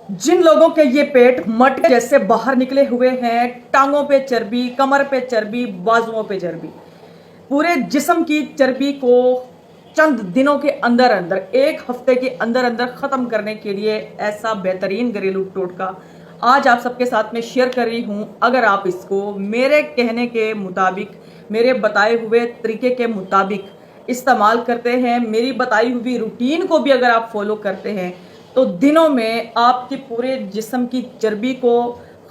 जिन लोगों के ये पेट मटके जैसे बाहर निकले हुए हैं, टांगों पे चर्बी, कमर पे चर्बी, बाजुओं पे चर्बी, पूरे जिस्म की चर्बी को चंद दिनों के अंदर अंदर, एक हफ्ते के अंदर अंदर खत्म करने के लिए ऐसा बेहतरीन घरेलू टोटका आज आप सबके साथ में शेयर कर रही हूं। अगर आप इसको मेरे कहने के मुताबिक, मेरे बताए हुए तरीके के मुताबिक इस्तेमाल करते हैं, मेरी बताई हुई रूटीन को भी अगर आप फॉलो करते हैं, तो दिनों में आपके पूरे जिस्म की चर्बी को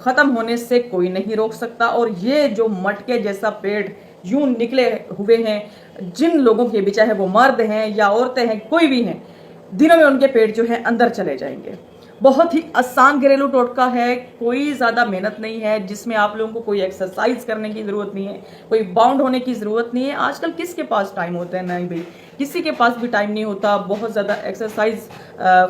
ख़त्म होने से कोई नहीं रोक सकता। और ये जो मटके जैसा पेट यूं निकले हुए हैं, जिन लोगों के भी, चाहे वो मर्द हैं या औरतें हैं, कोई भी हैं, दिनों में उनके पेट जो है अंदर चले जाएंगे। बहुत ही आसान घरेलू टोटका है, कोई ज़्यादा मेहनत नहीं है, जिसमें आप लोगों को कोई एक्सरसाइज करने की ज़रूरत नहीं है, कोई बाउंड होने की ज़रूरत नहीं है। आजकल किसके पास टाइम होता है? नहीं भाई, किसी के पास भी टाइम नहीं होता बहुत ज़्यादा एक्सरसाइज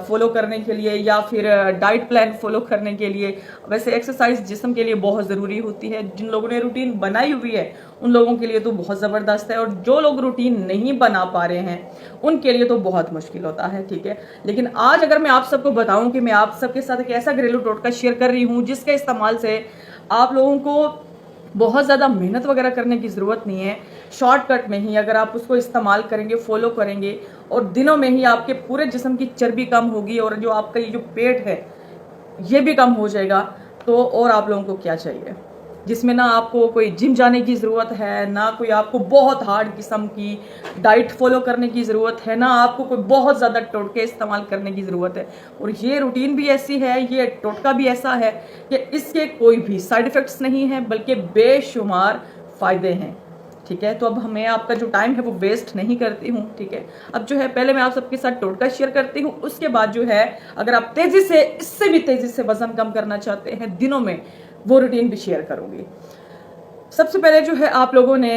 फॉलो करने के लिए या फिर डाइट प्लान फॉलो करने के लिए। वैसे एक्सरसाइज जिस्म के लिए बहुत ज़रूरी होती है। जिन लोगों ने रूटीन बनाई हुई है उन लोगों के लिए तो बहुत ज़बरदस्त है, और जो लोग रूटीन नहीं बना पा रहे हैं उनके लिए तो बहुत मुश्किल होता है। ठीक है, लेकिन आज अगर मैं आप सबको बताऊं कि मैं आप सबके साथ एक ऐसा घरेलू टोटका शेयर कर रही हूं जिसके इस्तेमाल से आप लोगों को बहुत ज़्यादा मेहनत वगैरह करने की ज़रूरत नहीं है, शॉर्टकट में ही अगर आप उसको इस्तेमाल करेंगे, फॉलो करेंगे, और दिनों में ही आपके पूरे जिस्म की चर्बी कम होगी और जो आपका ये जो पेट है ये भी कम हो जाएगा। तो और आप लोगों को क्या चाहिए, जिसमें ना आपको कोई जिम जाने की ज़रूरत है, ना कोई आपको बहुत हार्ड किस्म की डाइट फॉलो करने की ज़रूरत है, ना आपको कोई बहुत ज़्यादा टोटके इस्तेमाल करने की ज़रूरत है। और ये रूटीन भी ऐसी है, ये टोटका भी ऐसा है कि इसके कोई भी साइड इफ़ेक्ट्स नहीं हैं, बल्कि बेशुमार फ़ायदे हैं। ठीक है, तो अब मैं आपका जो टाइम है वो वेस्ट नहीं करती हूँ। ठीक है, अब जो है पहले मैं आप सबके साथ टोटका शेयर करती हूँ, उसके बाद जो है अगर आप तेज़ी से, इससे भी तेज़ी से वज़न कम करना चाहते हैं दिनों में, वो रूटीन भी शेयर करूंगी। सबसे पहले जो है आप लोगों ने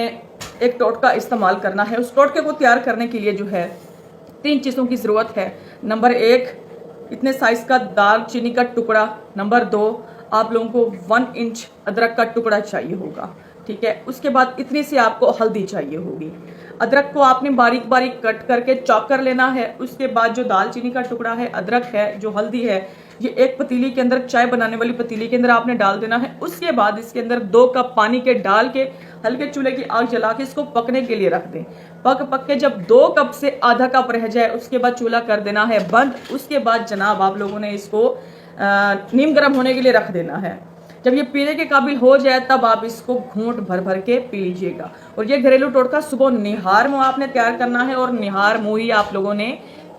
एक टोटका इस्तेमाल करना है। उस टोटके को तैयार करने के लिए जो है 3 चीज़ों की ज़रूरत है। नंबर 1, इतने साइज़ का दालचीनी का टुकड़ा। नंबर 2, आप लोगों को 1 इंच अदरक का टुकड़ा चाहिए होगा। ठीक है, उसके बाद इतनी सी आपको हल्दी चाहिए होगी। अदरक को आपने बारीक बारीक कट करके चॉप कर लेना है। उसके बाद जो दालचीनी का टुकड़ा है, अदरक है, जो हल्दी है, ये एक पतीली के अंदर, चाय बनाने वाली पतीली के अंदर आपने डाल देना है। उसके बाद इसके अंदर 2 कप पानी के डाल के हल्के चूल्हे की आग जला के इसको पकने के लिए रख दें। पक के जब 2 कप से आधा कप रह जाए उसके बाद चूल्हा कर देना है बंद। उसके बाद जनाब आप लोगों ने इसको नीम गर्म होने के लिए रख देना है। जब ये पीने के काबिल हो जाए तब आप इसको घूंट भर भर के पी लीजिएगा। और ये घरेलू टोटका सुबह निहार मुंह आपने तैयार करना है और निहार मुंह ही आप लोगों ने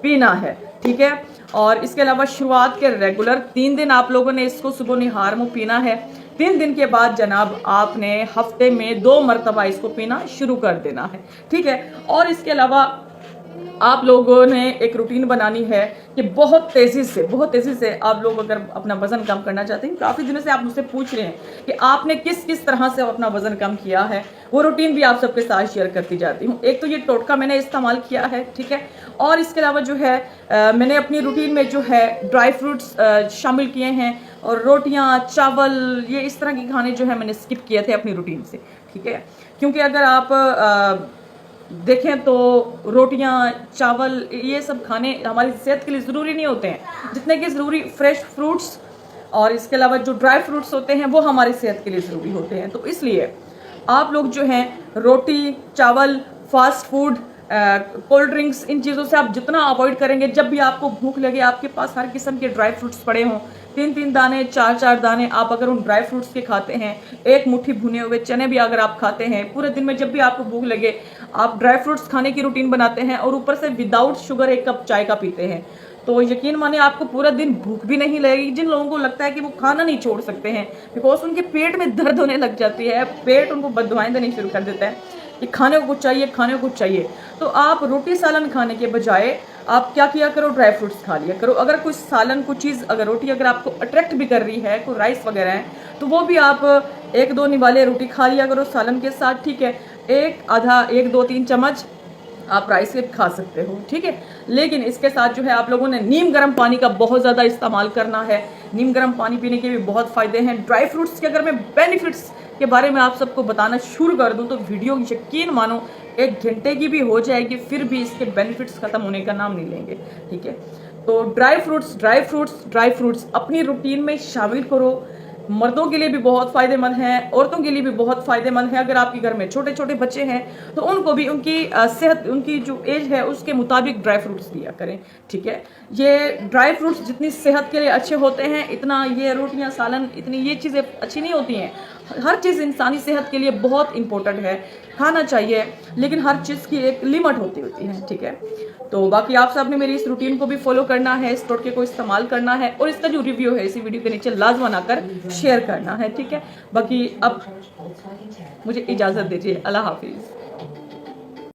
पीना है। ठीक है, और इसके अलावा शुरुआत के रेगुलर 3 दिन आप लोगों ने इसको सुबह निहार मुंह पीना है। 3 दिन के बाद जनाब आपने हफ्ते में 2 मरतबा इसको पीना शुरू कर देना है। ठीक है, और इसके अलावा आप लोगों ने एक रूटीन बनानी है कि बहुत तेज़ी से आप लोग अगर अपना वज़न कम करना चाहते हैं, काफ़ी दिनों से आप मुझसे पूछ रहे हैं कि आपने किस किस तरह से अपना वज़न कम किया है, वो रूटीन भी आप सबके साथ शेयर करती जाती हूँ। एक तो ये टोटका मैंने इस्तेमाल किया है। ठीक है, और इसके अलावा जो है मैंने अपनी रूटीन में जो है ड्राई फ्रूट्स शामिल किए हैं, और रोटियाँ, चावल, ये इस तरह के खाने जो है मैंने स्किप किए थे अपनी रूटीन से। ठीक है, क्योंकि अगर आप देखें तो रोटियां, चावल, ये सब खाने हमारी सेहत के लिए ज़रूरी नहीं होते हैं जितने कि ज़रूरी फ्रेश फ्रूट्स और इसके अलावा जो ड्राई फ्रूट्स होते हैं वो हमारी सेहत के लिए ज़रूरी होते हैं। तो इसलिए आप लोग जो हैं रोटी, चावल, फास्ट फूड, कोल्ड ड्रिंक्स, इन चीज़ों से आप जितना अवॉइड करेंगे, जब भी आपको भूख लगे आपके पास हर किस्म के ड्राई फ्रूट्स पड़े हों, 3-3 दाने, 4-4 दाने आप अगर उन ड्राई फ्रूट्स के खाते हैं, एक मुट्ठी भुने हुए चने भी अगर आप खाते हैं, पूरे दिन में जब भी आपको भूख लगे आप ड्राई फ्रूट्स खाने की रूटीन बनाते हैं और ऊपर से विदाउट शुगर 1 कप चाय का पीते हैं, तो यकीन माने आपको पूरा दिन भूख भी नहीं लगेगी। जिन लोगों को लगता है कि वो खाना नहीं छोड़ सकते हैं बिकॉज उनके पेट में दर्द होने लग जाती है, पेट उनको बददुआएं देनी शुरू कर देता है कि खाने को कुछ चाहिए, खाने को कुछ चाहिए, तो आप रोटी सालन खाने के बजाय आप क्या किया करो, ड्राई फ्रूट्स खा लिया करो। अगर कुछ सालन, कुछ चीज़, अगर रोटी अगर आपको अट्रैक्ट भी कर रही है, कोई राइस वगैरह है, तो वो भी आप 1-2 निवाले रोटी खा लिया करो सालन के साथ। ठीक है, 1-2-3 चम्मच आप राइस के खा सकते हो। ठीक है, लेकिन इसके साथ जो है आप लोगों ने नीम गर्म पानी का बहुत ज़्यादा इस्तेमाल करना है। नीम गर्म पानी पीने के भी बहुत फ़ायदे हैं। ड्राई फ्रूट्स के अगर मैं बेनिफिट्स के बारे में आप सबको बताना शुरू कर दूं तो वीडियो यकीन मानो 1 घंटे की भी हो जाएगी, फिर भी इसके बेनिफिट्स ख़त्म होने का नाम नहीं लेंगे। ठीक है, तो ड्राई फ्रूट्स अपनी रूटीन में शामिल करो। मर्दों के लिए भी बहुत फ़ायदेमंद है, औरतों के लिए भी बहुत फ़ायदेमंद है। अगर आपके घर में छोटे छोटे बच्चे हैं तो उनको भी उनकी सेहत, उनकी जो एज है उसके मुताबिक ड्राई फ्रूट्स दिया करें, ठीक है। ये ड्राई फ्रूट्स जितनी सेहत के लिए अच्छे होते हैं, इतना ये रोटियां सालन, इतनी ये चीज़ें अच्छी नहीं होती हैं। हर चीज़ इंसानी सेहत के लिए बहुत इंपॉर्टेंट है, खाना चाहिए, लेकिन हर चीज़ की एक लिमिट होती है, ठीक है। तो बाकी आप सब ने मेरी इस रूटीन को भी फॉलो करना है, इस टोटके को इस्तेमाल करना है, और इसका जो रिव्यू है इसी वीडियो के नीचे लाजमन आकर शेयर करना है, ठीक है। बाकी अब मुझे इजाज़त दीजिए, अल्लाह हाफिज़।